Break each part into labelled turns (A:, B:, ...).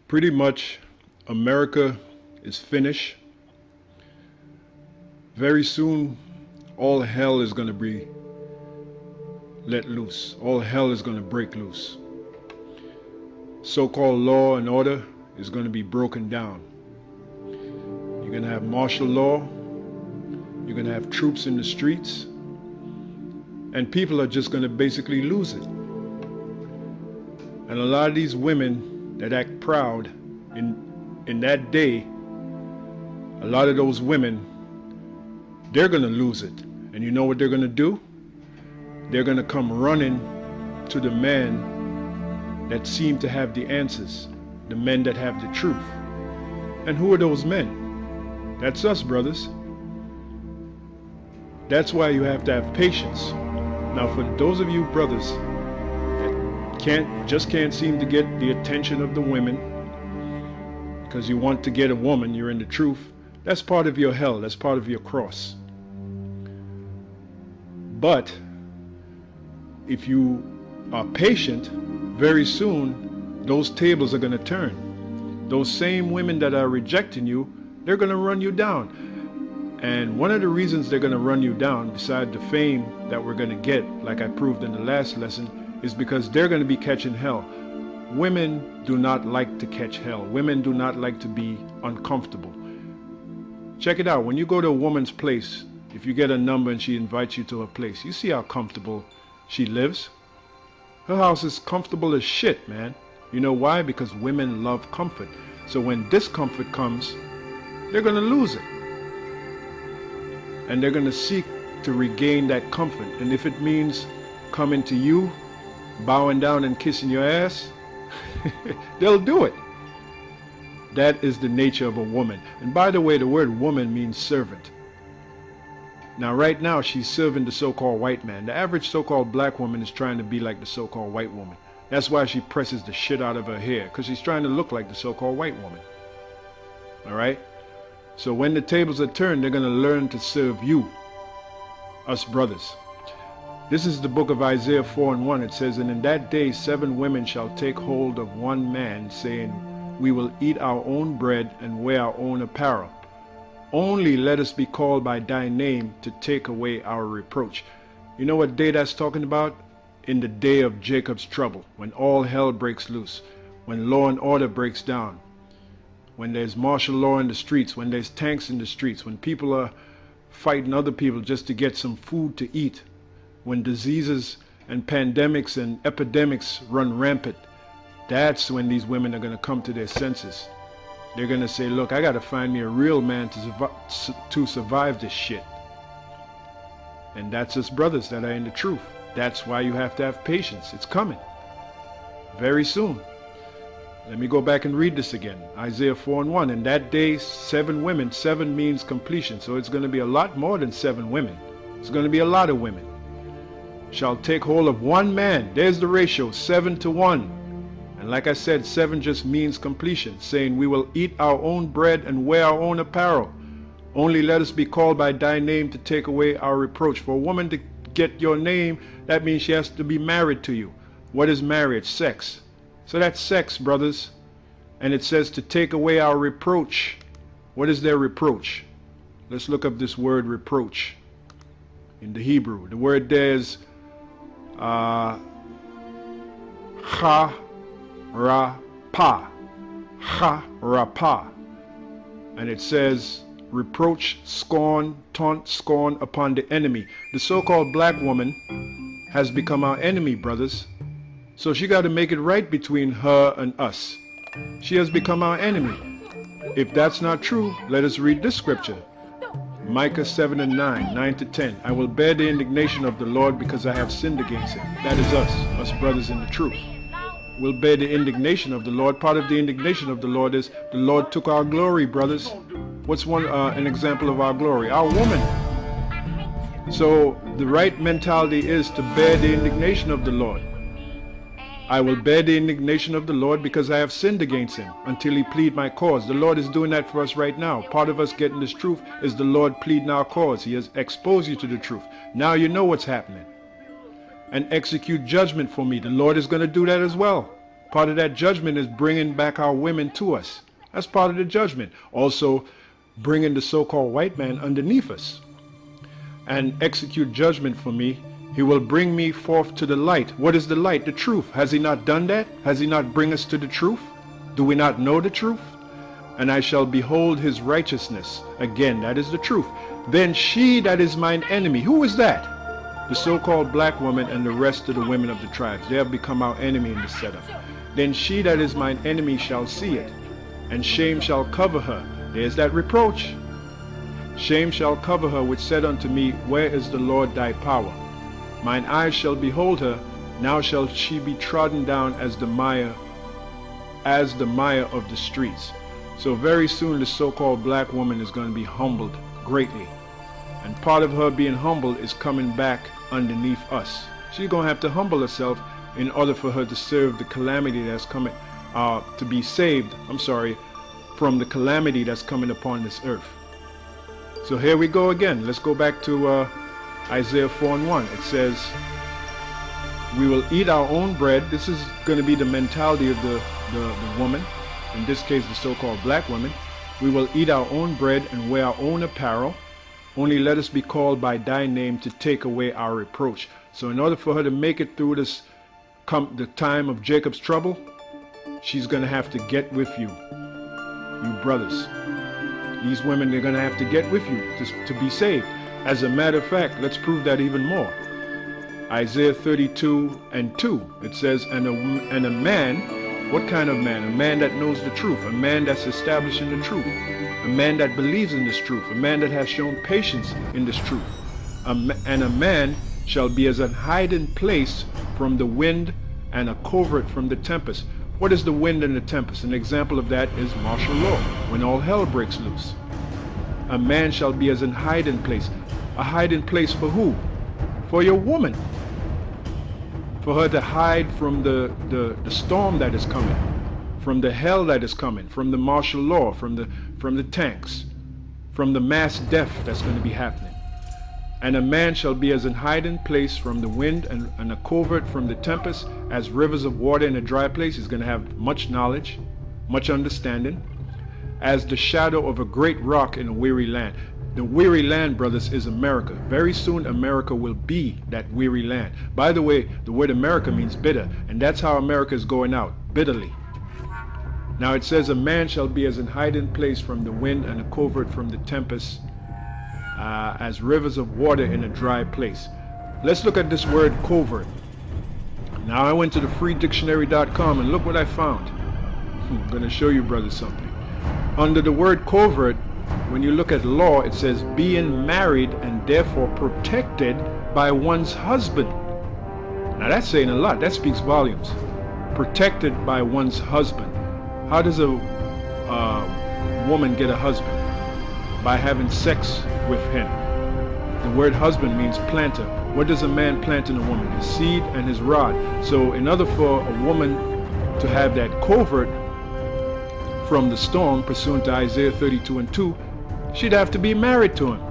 A: Pretty much America is finished. Very soon, all hell is going to be let loose. All hell is going to break loose. So-called law and order is going to be broken down. You're going to have martial law. You're going to have troops in the streets. And people are just going to basically lose it. And a lot of these women that act proud in that day, a lot of those women, they're going to lose it. And you know what they're going to do? They're going to come running to the men that seem to have the answers, the men that have the truth. And who are those men? That's us, brothers. That's why you have to have patience. Now, for those of you brothers that just can't seem to get the attention of the women because you want to get a woman, you're in the truth, that's part of your hell, that's part of your cross. But if you are patient, very soon those tables are going to turn. Those same women that are rejecting you, they're going to run you down. And one of the reasons they're going to run you down, beside the fame that we're going to get, like I proved in the last lesson, is because they're going to be catching hell. Women do not like to catch hell. Women do not like to be uncomfortable. Check it out. When you go to a woman's place, if you get a number and she invites you to her place, you see how comfortable she lives. Her house is comfortable as shit, man. You know why? Because women love comfort. So when discomfort comes, they're going to lose it. And they're going to seek to regain that comfort. And if it means coming to you, bowing down and kissing your ass, they'll do it. That is the nature of a woman. And by the way, the word woman means servant. Now right now she's serving the so-called white man. The average so-called black woman is trying to be like the so-called white woman. That's why she presses the shit out of her hair, because she's trying to look like the so-called white woman. Alright? So when the tables are turned, they're going to learn to serve you, us brothers. This is the book of Isaiah 4:1. It says, "And in that day 7 women shall take hold of one man, saying, We will eat our own bread and wear our own apparel. Only let us be called by thy name to take away our reproach." You know what day that's talking about? In the day of Jacob's trouble, when all hell breaks loose, when law and order breaks down, when there's martial law in the streets, when there's tanks in the streets, when people are fighting other people just to get some food to eat, when diseases and pandemics and epidemics run rampant. That's when these women are going to come to their senses. They're going to say, look, I got to find me a real man to survive this shit. And that's us brothers that are in the truth. That's why you have to have patience. It's coming very soon. Let me go back and read this again. Isaiah 4:1. In that day 7 women, 7 means completion, so it's going to be a lot more than 7 women. It's going to be a lot of women. Shall take hold of one man. There's the ratio, 7 to 1. And like I said, 7 just means completion, saying we will eat our own bread and wear our own apparel. Only let us be called by thy name to take away our reproach. For a woman to get your name, that means she has to be married to you. What is marriage? Sex. So that's sex, brothers. And it says to take away our reproach. What is their reproach? Let's look up this word reproach in the Hebrew. The word there is cha-ra-pa. Ha-ra-pa. And it says reproach, scorn, taunt, scorn upon the enemy. The so-called black woman has become our enemy, brothers. So she got to make it right between her and us. She has become our enemy. If that's not true, let us read this scripture. Micah 7:9, 9 to 10. I will bear the indignation of the Lord because I have sinned against him. That is us brothers in the truth. We'll bear the indignation of the Lord. Part of the indignation of the Lord is the Lord took our glory, brothers. What's an example of our glory? Our woman. So the right mentality is to bear the indignation of the Lord. I will bear the indignation of the Lord because I have sinned against him until he plead my cause. The Lord is doing that for us right now. Part of us getting this truth is the Lord pleading our cause. He has exposed you to the truth. Now you know what's happening. And execute judgment for me. The Lord is going to do that as well. Part of that judgment is bringing back our women to us. That's part of the judgment. Also, bringing the so-called white man underneath us and execute judgment for me. He will bring me forth to the light. What is the light? The truth. Has he not done that? Has he not bring us to the truth? Do we not know the truth? And I shall behold his righteousness. Again, that is the truth. Then she that is mine enemy. Who is that? The so-called black woman and the rest of the women of the tribes. They have become our enemy in the setup. Then she that is mine enemy shall see it, and shame shall cover her. There's that reproach. Shame shall cover her, which said unto me, where is the Lord thy power? Mine eyes shall behold her, now shall she be trodden down as the mire of the streets. So very soon the so-called black woman is going to be humbled greatly. And part of her being humbled is coming back underneath us. She's going to have to humble herself in order for her to serve the calamity that's coming, to be saved, from the calamity that's coming upon this earth. So here we go again. Let's go back to Isaiah 4:1. It says, we will eat our own bread. This is going to be the mentality of the woman, in this case the so-called black woman. We will eat our own bread and wear our own apparel. Only let us be called by thy name to take away our reproach. So in order for her to make it through this, the time of Jacob's trouble, she's going to have to get with you brothers. These women, they're going to have to get with you to be saved. As a matter of fact, let's prove that even more. Isaiah 32:2, it says, and a man, what kind of man? A man that knows the truth, a man that's establishing the truth, a man that believes in this truth, a man that has shown patience in this truth. And a man shall be as an hiding place from the wind and a covert from the tempest. What is the wind and the tempest? An example of that is martial law, when all hell breaks loose. A man shall be as an hiding place. A hiding place for who? For your woman. For her to hide from the storm that is coming, from the hell that is coming, from the martial law, from the tanks, from the mass death that's going to be happening. And a man shall be as an hiding place from the wind and a covert from the tempest, as rivers of water in a dry place. He's going to have much knowledge, much understanding, as the shadow of a great rock in a weary land. The weary land, brothers, is America. Very soon America will be that weary land. By the way, the word America means bitter, and that's how America is going out, bitterly. Now it says, a man shall be as an hiding place from the wind and a covert from the tempest, as rivers of water in a dry place. Let's look at this word covert. Now I went to the freedictionary.com and look what I found. I'm going to show you, brothers, something. Under the word covert, when you look at law, it says being married and therefore protected by one's husband. Now that's saying a lot. That speaks volumes. Protected by one's husband. How does a woman get a husband? By having sex with him. The word husband means planter. What does a man plant in a woman? His seed and his rod. So in order for a woman to have that covert from the storm, pursuant to Isaiah 32:2, she'd have to be married to him.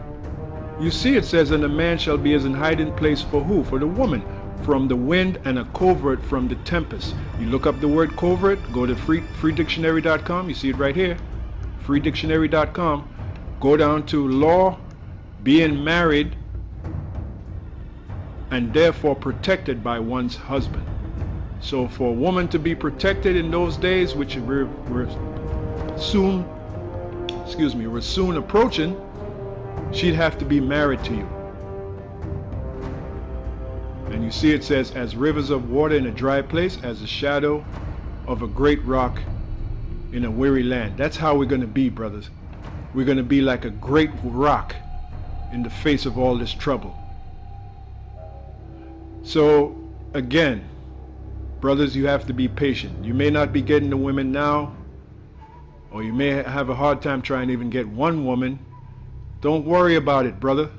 A: You see, it says, and a man shall be as an hiding place for who? For the woman. From the wind and a covert from the tempest. You look up the word covert, go to freedictionary.com, you see it right here, freedictionary.com. Go down to law, being married and therefore protected by one's husband. So for a woman to be protected in those days, which we're soon approaching, she'd have to be married to you. And you see it says, as rivers of water in a dry place, as the shadow of a great rock in a weary land. That's how we're going to be, brothers. We're going to be like a great rock in the face of all this trouble. So again, brothers, you have to be patient. You may not be getting the women now, or you may have a hard time trying to even get one woman. Don't worry about it, brother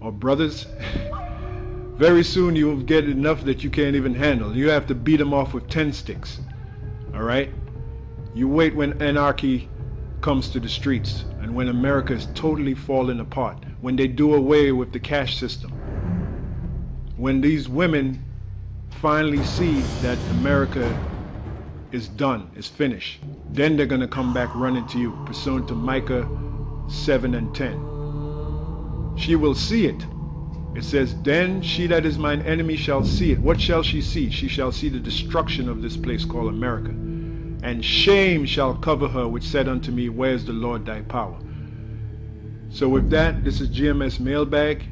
A: or brothers. Very soon you will get enough that you can't even handle. You have to beat them off with 10 sticks. All right? You wait when anarchy comes to the streets, and when America is totally falling apart, when they do away with the cash system, when these women finally see that America is done, is finished. Then they're going to come back running to you, pursuant to Micah 7 and 10. She will see it. It says, then she that is mine enemy shall see it. What shall she see? She shall see the destruction of this place called America. And shame shall cover her, which said unto me, where is the Lord thy power? So with that, this is GMS Mailbag,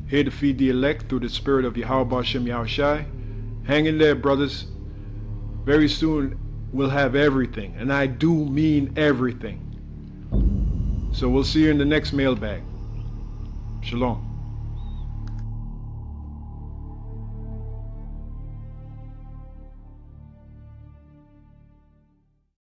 A: here to feed the elect through the spirit of Yahweh Shem Yahushai. Hang in there, brothers. Very soon we'll have everything, and I do mean everything. So we'll see you in the next mailbag. Shalom.